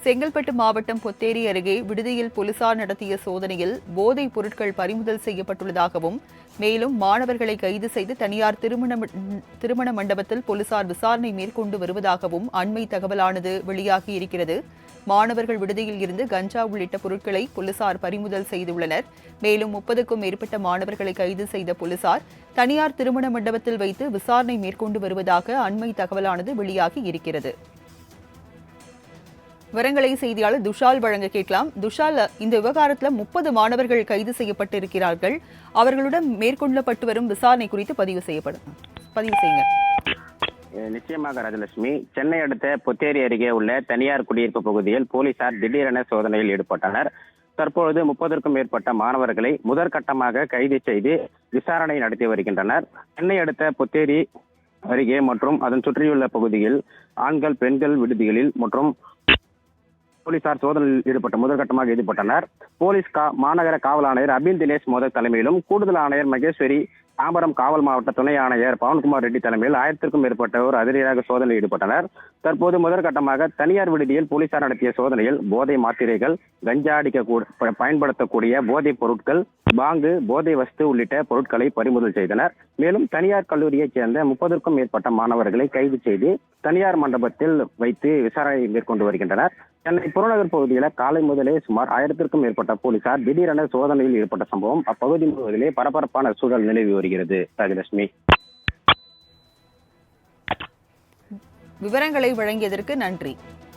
செங்கல்பட்டு மாவட்டம் பொத்தேரி அருகே விடுதியில் போலீசார் நடத்திய சோதனையில் போதைப் பொருட்கள் பறிமுதல் செய்யப்பட்டுள்ளதாகவும், மேலும் மாணவர்களை கைது செய்து தனியார் திருமண மண்டபத்தில் போலீசார் விசாரணை மேற்கொண்டு வருவதாகவும் அண்மை தகவலானது வெளியாகியிருக்கிறது. மாணவர்கள் விடுதியில் இருந்து கஞ்சா உள்ளிட்ட பொருட்களை போலீசார் பறிமுதல் செய்துள்ளனர். மேலும் 30க்கும் மேற்பட்ட மாணவர்களை கைது செய்த போலீசார் தனியார் திருமண மண்டபத்தில் வைத்து விசாரணை மேற்கொண்டு வருவதாக அண்மை தகவலானது வெளியாகி இருக்கிறது. விவரங்களை செய்தியாளர் துஷால் வழங்க கேட்கலாம். துஷால், இந்த விவகாரத்தில் 30 மாணவர்கள் கைது செய்யப்பட்டிருக்கிறார்கள். அவர்களுடன் மேற்கொள்ளப்பட்டு வரும் விசாரணை குறித்து பதிவு செய்யுங்க. நிச்சயமாக ராஜலட்சுமி, சென்னை அடுத்த பொத்தேரி அருகே உள்ள தனியார் குடியிருப்பு பகுதியில் போலீசார் திடீரென சோதனையில் ஈடுபட்டனர். தற்பொழுது 30க்கும் மேற்பட்ட மாணவர்களை முதற்கட்டமாக கைது செய்து விசாரணை நடத்தி வருகின்றனர். சென்னை அடுத்த பொத்தேரி அருகே மற்றும் அதன் சுற்றியுள்ள பகுதியில் ஆண்கள் பெண்கள் விடுதிகளில் மற்றும் போலீசார் சோதனையில் முதற்கட்டமாக ஈடுபட்டனர். போலீஸ் மாநகர காவல் ஆணையர் அபின் தினேஷ் மோதக் தலைமையிலும் கூடுதல் ஆணையர் மகேஸ்வரி, தாம்பரம் காவல் மாவட்ட துணை ஆணையர் பவன்குமார் ரெட்டி தலைமையில் 1000க்கும் மேற்பட்டோர் அதிரடியாக சோதனையில் ஈடுபட்டனர். தற்போது முதற்கட்டமாக தனியார் விடுதியில் போலீசார் நடத்திய சோதனையில் போதை மாத்திரைகள், கஞ்சா அடிக்க பயன்படுத்தக்கூடிய போதைப் பொருட்கள், பாங்கு, போதை வஸ்து உள்ளிட்ட பொருட்களை பறிமுதல் செய்தனர். மேலும் தனியார் கல்லூரியைச் சேர்ந்த 30க்கும் மேற்பட்ட மாணவர்களை கைது செய்து தனியார் மண்டபத்தில் வைத்து விசாரணை மேற்கொண்டு வருகின்றனர். சென்னை புறநகர் பகுதியில் காலை முதலே சுமார் 1000க்கும் மேற்பட்ட போலீசார் திடீரென சோதனையில் ஈடுபட்ட சம்பவம் அப்பகுதி முழுவதிலே பரபரப்பான சூழல் நிலவி வருகிறது. ராஜலட்சுமி, விவரங்களை வழங்கியதற்கு நன்றி.